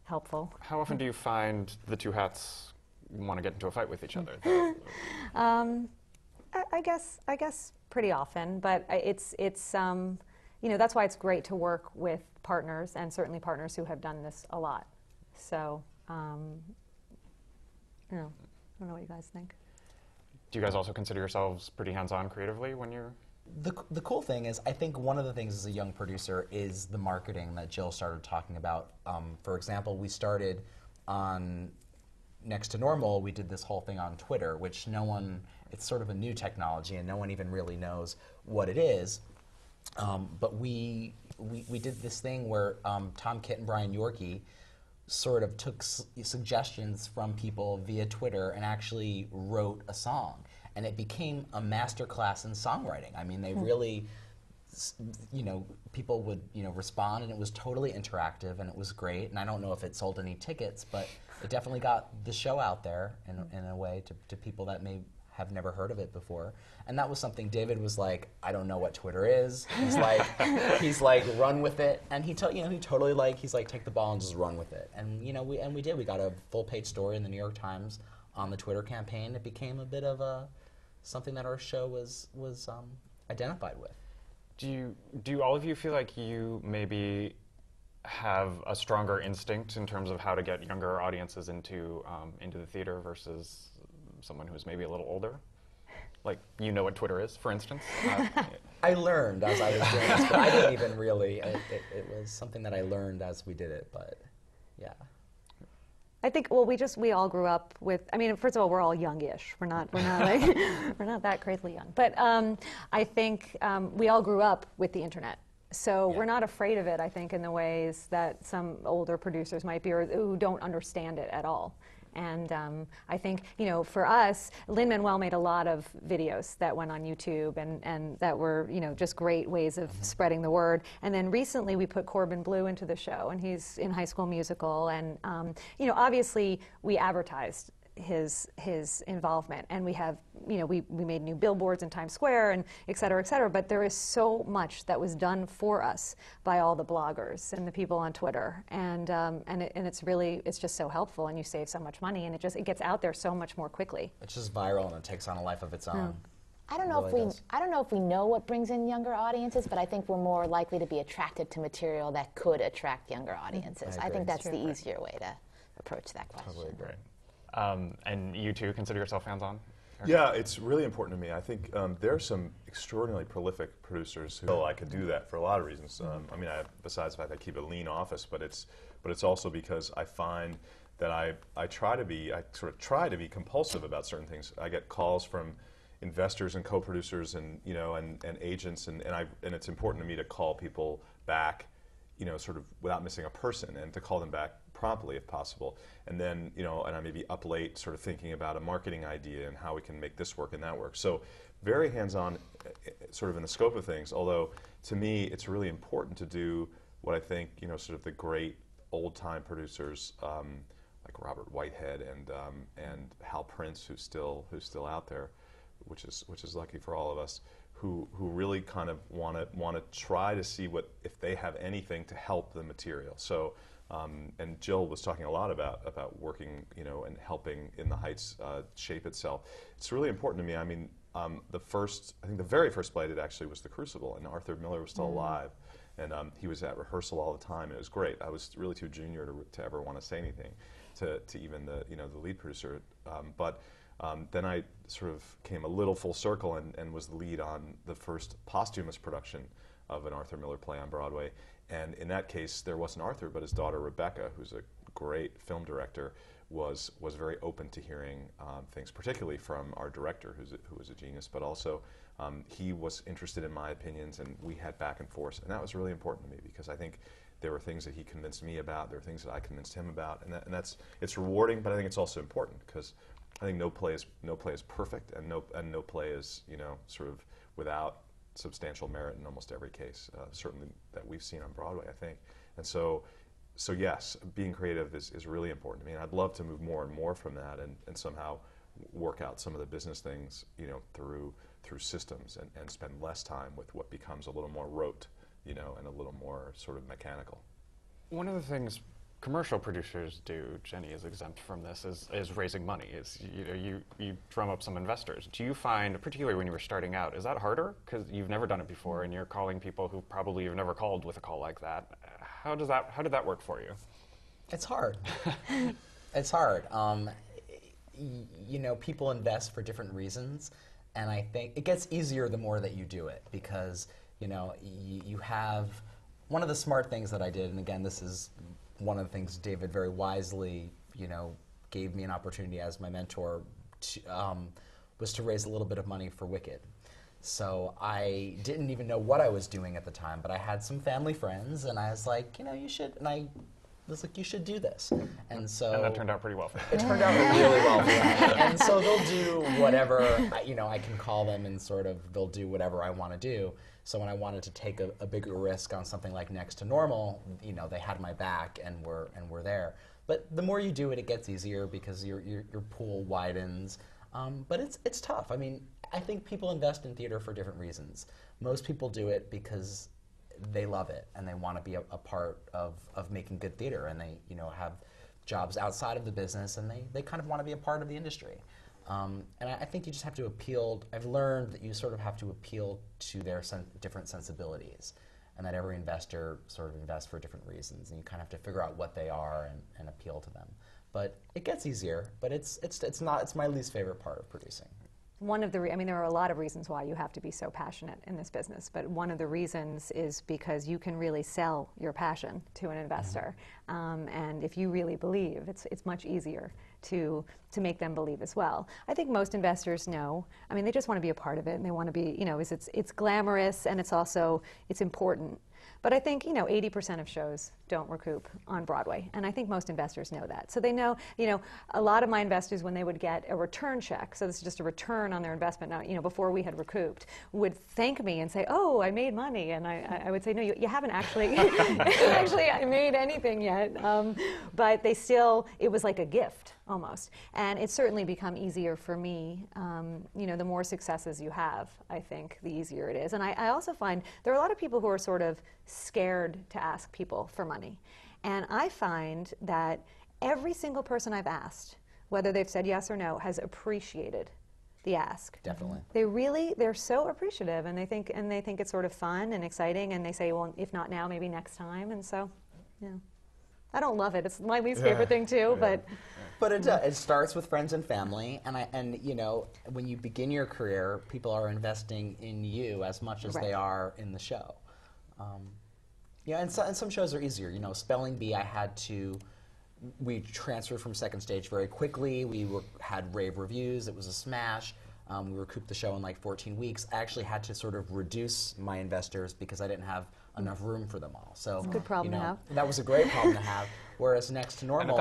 helpful. How often do you find the two hats want to get into a fight with each other? I guess pretty often, but it's that's why it's great to work with partners, and certainly partners who have done this a lot. So I don't know what you guys think. Do you guys also consider yourselves pretty hands-on creatively when you're? The cool thing is, I think one of the things as a young producer is the marketing that Jill started talking about. For example, we started on Next to Normal. We did this whole thing on Twitter, which it's sort of a new technology and no one even really knows what it is. But we did this thing where Tom Kitt and Brian Yorkie sort of took suggestions from people via Twitter and actually wrote a song. And it became a masterclass in songwriting. I mean, they really, people would, respond, and it was totally interactive, and it was great. And I don't know if it sold any tickets, but it definitely got the show out there in a way to people that may have never heard of it before. And that was something David was like, I don't know what Twitter is. He's like, run with it. And he totally he's like, take the ball and just run with it. And we did. We got a full page story in the New York Times on the Twitter campaign. It became a bit of something that our show was identified with. Do all of you feel like you maybe have a stronger instinct in terms of how to get younger audiences into the theater versus someone who's maybe a little older? Like, what Twitter is, for instance? I learned as I was doing this, but I didn't even really. It was something that I learned as we did it, but yeah. I think, we all grew up with, first of all, we're all youngish. We're not like, we're not that crazily young. But I think we all grew up with the internet. So we're not afraid of it, I think, in the ways that some older producers might be, or who don't understand it at all. And I think, for us, Lin-Manuel made a lot of videos that went on YouTube and that were, just great ways of spreading the word. And then recently we put Corbin Bleu into the show, and he's in High School Musical. And, obviously we advertised his involvement, and we have we made new billboards in Times Square and et cetera, but there is so much that was done for us by all the bloggers and the people on Twitter, and it's just so helpful, and you save so much money, and it gets out there so much more quickly. It's just viral, and it takes on a life of its own. I don't know if we know what brings in younger audiences, but I think we're more likely to be attracted to material that could attract younger audiences. I think that's the easier way to approach that question. Totally agree. And you too consider yourself hands-on? Yeah, it's really important to me. I think there are some extraordinarily prolific producers who I could do that for a lot of reasons. I mean, besides the fact I keep a lean office, but it's also because I find that I sort of try to be compulsive about certain things. I get calls from investors and co-producers and and agents, and it's important to me to call people back, sort of without missing a person, and to call them back promptly if possible. And then, and I may be up late sort of thinking about a marketing idea and how we can make this work and that work. So very hands-on sort of in the scope of things, although to me it's really important to do what I think, sort of the great old-time producers like Robert Whitehead and Hal Prince, who's still out there, which is lucky for all of us, who really kind of want to try to see if they have anything to help the material. So and Jill was talking a lot about working, and helping In the Heights shape itself. It's really important to me. I mean, I think the very first play I did actually was The Crucible, and Arthur Miller was still alive, and he was at rehearsal all the time. And it was great. I was really too junior to ever want to say anything to even the lead producer, but. Then I sort of came a little full circle and was the lead on the first posthumous production of an Arthur Miller play on Broadway. And in that case, there wasn't Arthur, but his daughter Rebecca, who's a great film director, was very open to hearing things, particularly from our director, who was a genius, but also he was interested in my opinions, and we had back and forth. And that was really important to me, because I think there were things that he convinced me about, there were things that I convinced him about, and it's rewarding, but I think it's also important, because I think no play is perfect, and no play is sort of without substantial merit in almost every case. Certainly that we've seen on Broadway, I think. And so yes, being creative is really important to me, and I'd love to move more and more from that, and somehow work out some of the business things through systems, and spend less time with what becomes a little more rote, and a little more sort of mechanical. One of the things commercial producers do, Jenny is exempt from this, is raising money. You drum up some investors. Do you find, particularly when you were starting out, is that harder? Because you've never done it before, and you're calling people who probably you've never called with a call like that. How did that work for you? It's hard. It's hard. People invest for different reasons, and I think it gets easier the more that you do it, because you have one of the smart things that I did, and again, this is one of the things David very wisely, gave me an opportunity as my mentor, was to raise a little bit of money for Wicked. So I didn't even know what I was doing at the time, but I had some family friends, and I was like, you should, and I was like, you should do this. And that turned out pretty well for you. It turned out really well for me. And so they'll do whatever, I can call them, and sort of they'll do whatever I want to do. So when I wanted to take a bigger risk on something like Next to Normal, they had my back and were there. But the more you do it, it gets easier, because your pool widens. But it's tough. I mean, I think people invest in theater for different reasons. Most people do it because they love it and they want to be a part of making good theater, and they have jobs outside of the business, and they kind of want to be a part of the industry. And I think you just have to appeal. I've learned that you sort of have to appeal to their different sensibilities, and that every investor sort of invests for different reasons, and you kind of have to figure out what they are and appeal to them. But it gets easier, but it's my least favorite part of producing. One of the, there are a lot of reasons why you have to be so passionate in this business, but one of the reasons is because you can really sell your passion to an investor. And if you really believe, it's much easier to make them believe as well. I think most investors know, they just want to be a part of it, and they want to be, it's glamorous, and it's important. But I think, 80% of shows don't recoup on Broadway, and I think most investors know that. So they know, a lot of my investors, when they would get a return check, so this is just a return on their investment, now, before we had recouped, would thank me and say, oh, I made money, and I would say, no, you haven't actually, I made anything yet. But they still, it was like a gift, almost. And it's certainly become easier for me. The more successes you have, I think, the easier it is. And I also find there are a lot of people who are sort of scared to ask people for money. And I find that every single person I've asked, whether they've said yes or no, has appreciated the ask. Definitely. They're so appreciative, and they think it's sort of fun and exciting, and they say, well, if not now, maybe next time. And so, yeah. I don't love it. It's my least favorite thing too, but But it starts with friends and family, and you know, when you begin your career, people are investing in you as much as they Right. are in the show. Yeah, and some shows are easier. You know, Spelling Bee, we transferred from second stage very quickly. Had rave reviews. It was a smash. We recouped the show in like 14 weeks. I actually had to sort of reduce my investors because I didn't have enough room for them all. So, a good problem to have. That was a great problem to have. Whereas Next to Normal, And at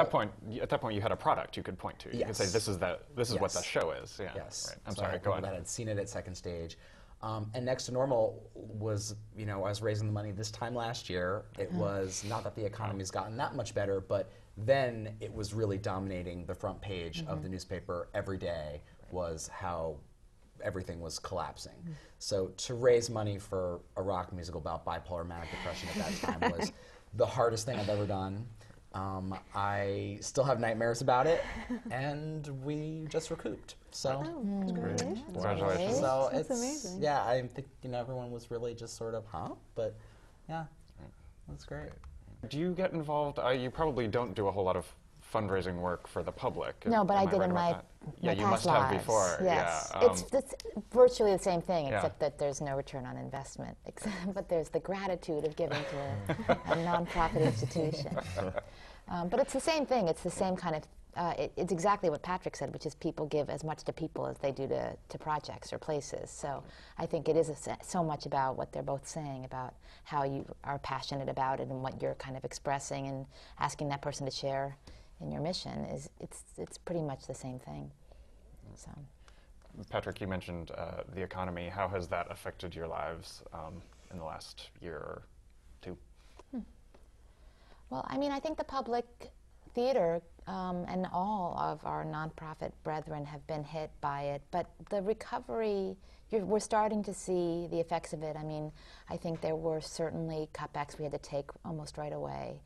that point, you had a product you could point to. You could say, Yes. "This is what Yes. the show is." Yeah. yes, Right. I'm so I sorry. had Go people that on. had seen it at second stage. And Next to Normal was, you know, I was raising the money this time last year. It was not that the economy's gotten that much better, but then it was really dominating the front page of the newspaper every day was how everything was collapsing. So to raise money for a rock musical about bipolar manic depression at that time was the hardest thing I've ever done. I still have nightmares about it, and we just recouped. So, Congratulations. so That's it's amazing. yeah. I think everyone was really just sort of but yeah, that's great. Do you get involved? You probably don't do a whole lot of fundraising work for the public. No, but I Am did right in about my, that? my Yeah, you past must lives. have before. Yes, Yeah. it's virtually the same thing, Yeah. except that there's no return on investment. But there's the gratitude of giving to a nonprofit institution. But it's the same thing. It's the same kind of. It's exactly what Patrick said, which is people give as much to people as they do to projects or places. So I think it is so much about what they're both saying about how you are passionate about it and what you're kind of expressing and asking that person to share in your mission it's pretty much the same thing. So Patrick, you mentioned the economy. How has that affected your lives in the last year or two? well, I mean, I think the public theater and all of our nonprofit brethren have been hit by it, but the recovery, we're starting to see the effects of it. I mean, I think there were certainly cutbacks we had to take almost right away,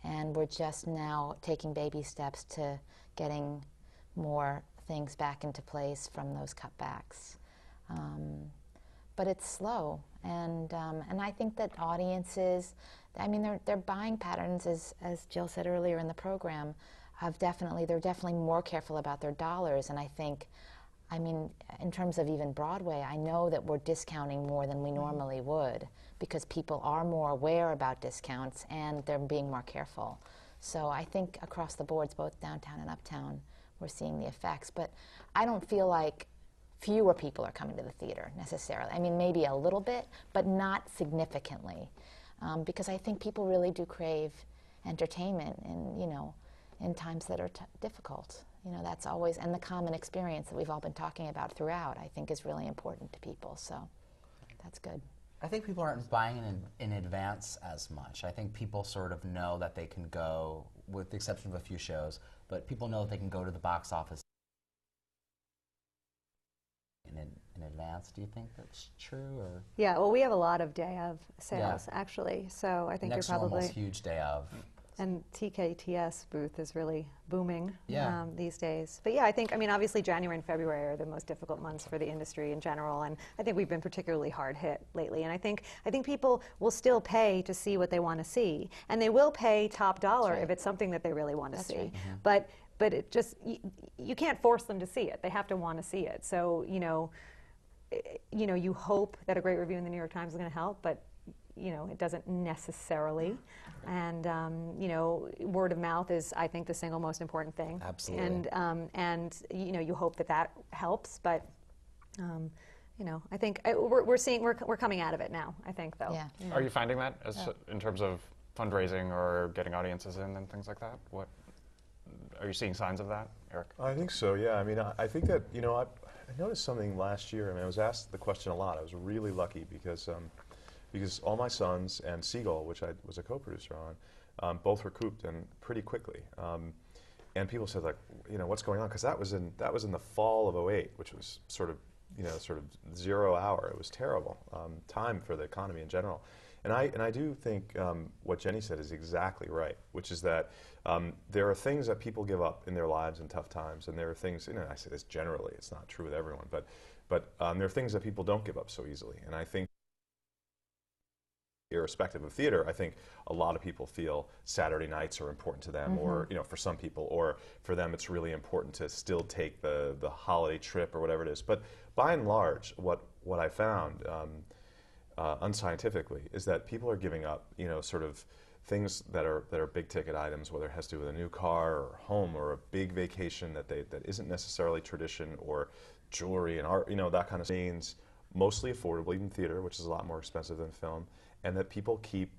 and we're just now taking baby steps to getting more things back into place from those cutbacks. But it's slow, and I think that audiences, I mean, their buying patterns, as Jill said earlier in the program, they're definitely more careful about their dollars, and I think, I mean, in terms of even Broadway, I know that we're discounting more than we normally would because people are more aware about discounts and they're being more careful. So I think across the boards, both downtown and uptown, we're seeing the effects. But I don't feel like fewer people are coming to the theater necessarily. I mean, maybe a little bit, but not significantly, because I think people really do crave entertainment in times that are difficult. You know, that's always, and the common experience that we've all been talking about throughout, I think is really important to people, so that's good. I think people aren't buying in advance as much. I think people sort of know that they can go, with the exception of a few shows, but people know that they can go to the box office in advance. Do you think that's true? Or yeah, well, we have a lot of day of sales actually, so I think Next you're Normal's probably, huge day of. and TKTS booth is really booming Yeah. these days. But yeah, I think, I mean, obviously January and February are the most difficult months for the industry in general, and I think we've been particularly hard hit lately. And I think people will still pay to see what they want to see, and they will pay top dollar if it's something that they really want to see. Right. But it just, you can't force them to see it. They have to want to see it. So, you hope that a great review in the New York Times is going to help, but it doesn't necessarily. And word of mouth is, I think, the single most important thing. Absolutely. And you hope that helps, but I think we're coming out of it now. I think, though. Yeah. Are you finding that in terms of fundraising or getting audiences in and things like that? What are you seeing signs of that, Eric? I think so, yeah. I mean, I think that, I noticed something last year. I mean, I was asked the question a lot. I was really lucky because all my sons and Seagull, which I was a co-producer on, both recouped and pretty quickly. And people said, like, what's going on? Because that was in the fall of '08, which was sort of 0 hour. It was terrible time for the economy in general. And I do think what Jenny said is exactly right, which is that there are things that people give up in their lives in tough times, and there are things, I say this generally, it's not true with everyone, but there are things that people don't give up so easily. And I think irrespective of theater, I think a lot of people feel Saturday nights are important to them, or for some people, or for them it's really important to still take the holiday trip or whatever it is. But by and large, what I found unscientifically is that people are giving up, sort of things that are big ticket items, whether it has to do with a new car or home or a big vacation that isn't necessarily tradition, or jewelry and art, that kind of scenes, mostly affordable, even theater, which is a lot more expensive than film, and that people keep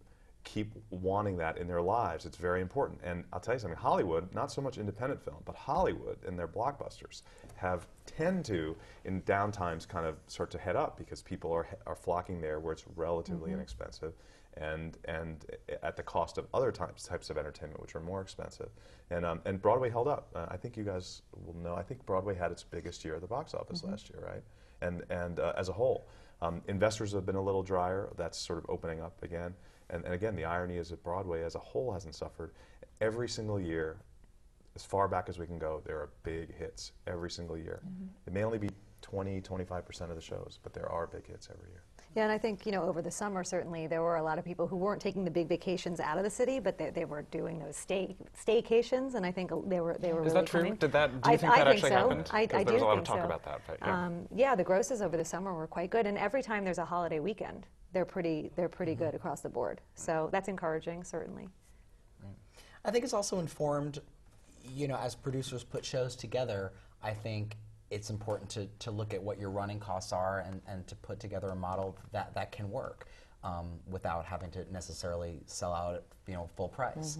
wanting that in their lives. It's very important. And I'll tell you something, Hollywood, not so much independent film, but Hollywood and their blockbusters tend to, in downtimes, kind of start to head up because people are flocking there where it's relatively inexpensive, and at the cost of other types of entertainment, which are more expensive. And Broadway held up. I think you guys will know, I think Broadway had its biggest year at the box office last year, right? And as a whole. Investors have been a little drier. That's sort of opening up again. And again, the irony is that Broadway as a whole hasn't suffered. Every single year, as far back as we can go, there are big hits every single year. It may only be 20-25% of the shows, but there are big hits every year. Yeah, and I think, over the summer, certainly, there were a lot of people who weren't taking the big vacations out of the city, but they were doing those staycations, and I think they were really Is that true? coming. Do you think I that think actually so. happened? I Because do there was a lot of think talk so. about that. But yeah. Yeah, the grosses over the summer were quite good, and every time there's a holiday weekend, they're pretty good across the board. So that's encouraging, certainly. I think it's also informed, as producers put shows together, I think it's important to look at what your running costs are and to put together a model that can work without having to necessarily sell out at full price.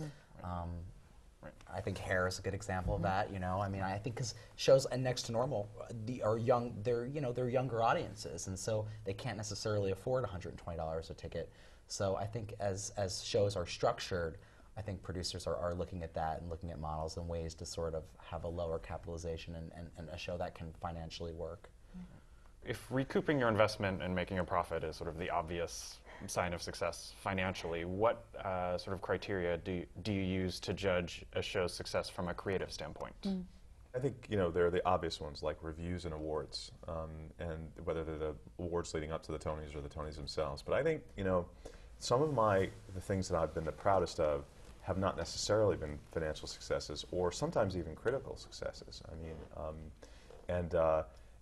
I think Hair is a good example of that. I mean, I think because shows and Next to Normal are young, they're younger audiences, and so they can't necessarily afford $120 a ticket. So I think as shows are structured, I think producers are looking at that and looking at models and ways to sort of have a lower capitalization and a show that can financially work. If recouping your investment and making a profit is sort of the obvious sign of success financially, what sort of criteria do you use to judge a show's success from a creative standpoint? I think there are the obvious ones like reviews and awards, and whether they're the awards leading up to the Tonys or the Tonys themselves. But I think some of the things that I've been the proudest of have not necessarily been financial successes, or sometimes even critical successes. I mean,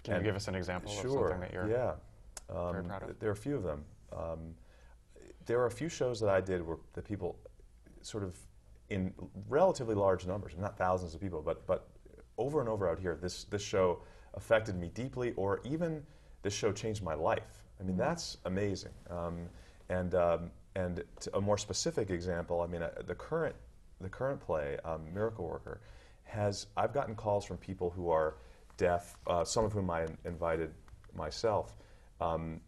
Can you give us an example of something that you're very proud of? There are a few of them. There are a few shows that I did where the people sort of in relatively large numbers, not thousands of people, but over and over out here, this show affected me deeply, or even this show changed my life. I mean, that's amazing. And to a more specific example, I mean, the current play, Miracle Worker, I've gotten calls from people who are deaf, some of whom I invited myself, and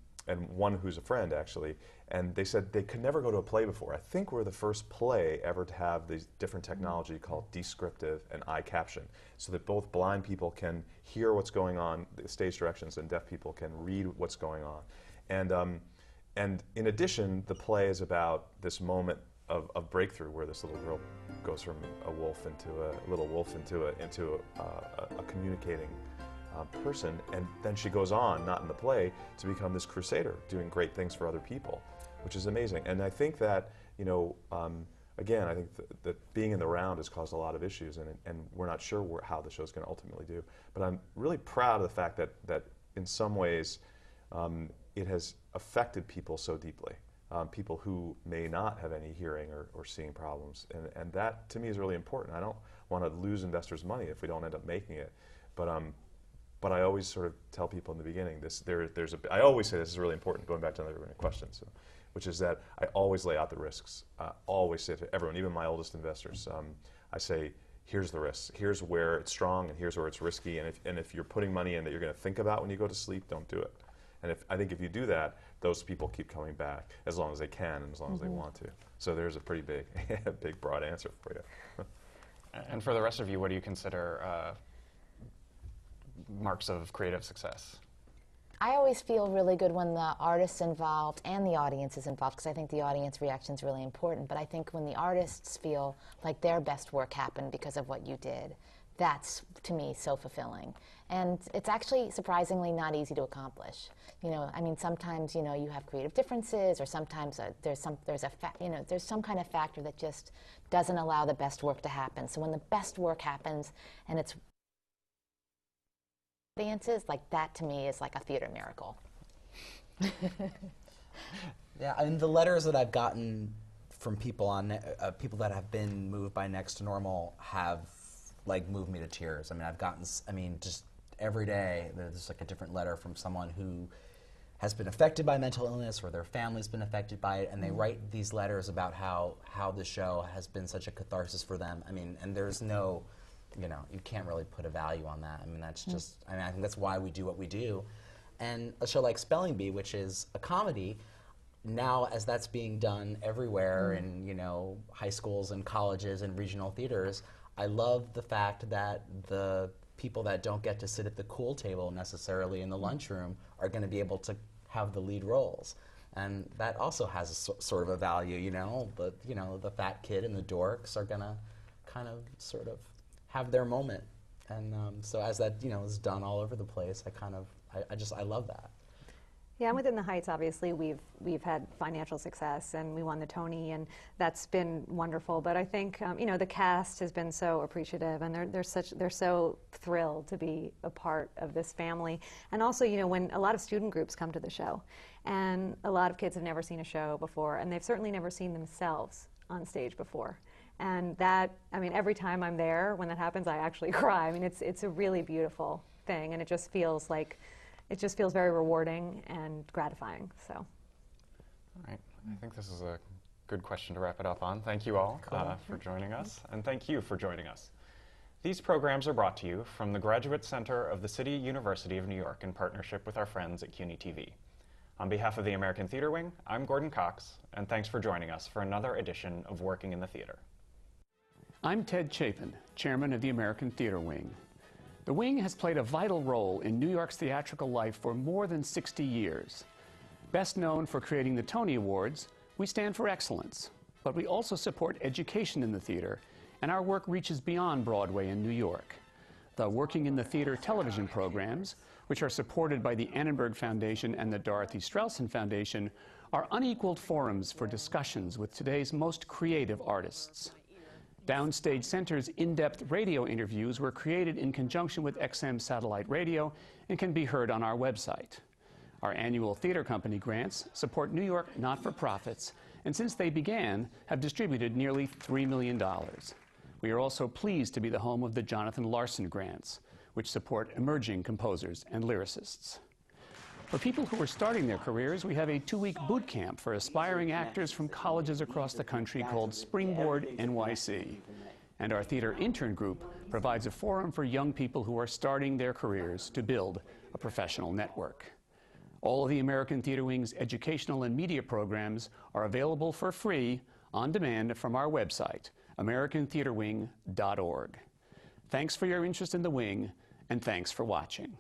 one who's a friend actually, and they said they could never go to a play before. I think we're the first play ever to have these different technology called descriptive and iCaption, so that both blind people can hear what's going on, the stage directions, and deaf people can read what's going on. And in addition, the play is about this moment of breakthrough where this little girl goes from a wolf into a communicating person, and then she goes on, not in the play, to become this crusader, doing great things for other people, which is amazing. And I think that, again, I think that being in the round has caused a lot of issues, and we're not sure how the show's going to ultimately do. But I'm really proud of the fact that in some ways it has affected people so deeply, people who may not have any hearing or seeing problems. And that, to me, is really important. I don't want to lose investors' money if we don't end up making it. But I always sort of tell people in the beginning, I always say this is really important, going back to another question, which is that I always lay out the risks. I always say to everyone, even my oldest investors, I say, here's the risks. Here's where it's strong, and here's where it's risky. And if you're putting money in that you're going to think about when you go to sleep, don't do it. And I think if you do that, those people keep coming back as long as they can and as long as they want to. So there's a pretty big, broad answer for you. And for the rest of you, what do you consider marks of creative success? I always feel really good when the artist's involved and the audience is involved, because I think the audience reaction is really important. But I think when the artists feel like their best work happened because of what you did, that's, to me, so fulfilling. And it's actually surprisingly not easy to accomplish. I mean, sometimes, you have creative differences, or sometimes there's some kind of factor that just doesn't allow the best work to happen. So when the best work happens and it's audiences, like that to me is like a theater miracle. Yeah, and the letters that I've gotten from people people that have been moved by Next to Normal have like moved me to tears. I mean, I've gotten, just every day there's like a different letter from someone who has been affected by mental illness, or their family's been affected by it, and they write these letters about how the show has been such a catharsis for them. I mean, and there's no, you can't really put a value on that. I mean, that's just, I think that's why we do what we do. And a show like Spelling Bee, which is a comedy, now as that's being done everywhere in, high schools and colleges and regional theaters, I love the fact that the people that don't get to sit at the cool table necessarily in the lunchroom are going to be able to have the lead roles. And that also has a sort of a value, the fat kid and the dorks are going to kind of sort of have their moment. And so as that, is done all over the place, I love that. Yeah, and within the Heights, obviously, we've had financial success, and we won the Tony, and that's been wonderful. But I think the cast has been so appreciative, and they're so thrilled to be a part of this family. And also, when a lot of student groups come to the show, and a lot of kids have never seen a show before, and they've certainly never seen themselves on stage before. And that, every time I'm there, when that happens, I actually cry. I mean, it's a really beautiful thing, and it just feels very rewarding and gratifying. So. All right. I think this is a good question to wrap it up on. Thank you all for joining us, and thank you for joining us. These programs are brought to you from the Graduate Center of the City University of New York in partnership with our friends at CUNY TV. On behalf of the American Theater Wing, I'm Gordon Cox, and thanks for joining us for another edition of Working in the Theater. I'm Ted Chapin, chairman of the American Theater Wing. The Wing has played a vital role in New York's theatrical life for more than 60 years. Best known for creating the Tony Awards, we stand for excellence, but we also support education in the theater, and our work reaches beyond Broadway in New York. The Working in the Theater television programs, which are supported by the Annenberg Foundation and the Dorothy Strelsin Foundation, are unequaled forums for discussions with today's most creative artists. Downstage Center's in-depth radio interviews were created in conjunction with XM Satellite Radio and can be heard on our website. Our annual theater company grants support New York not-for-profits, and since they began, have distributed nearly $3 million. We are also pleased to be the home of the Jonathan Larson Grants, which support emerging composers and lyricists. For people who are starting their careers, we have a 2-week boot camp for aspiring actors from colleges across the country called Springboard NYC. And our theater intern group provides a forum for young people who are starting their careers to build a professional network. All of the American Theater Wing's educational and media programs are available for free on demand from our website, americantheaterwing.org. Thanks for your interest in the Wing, and thanks for watching.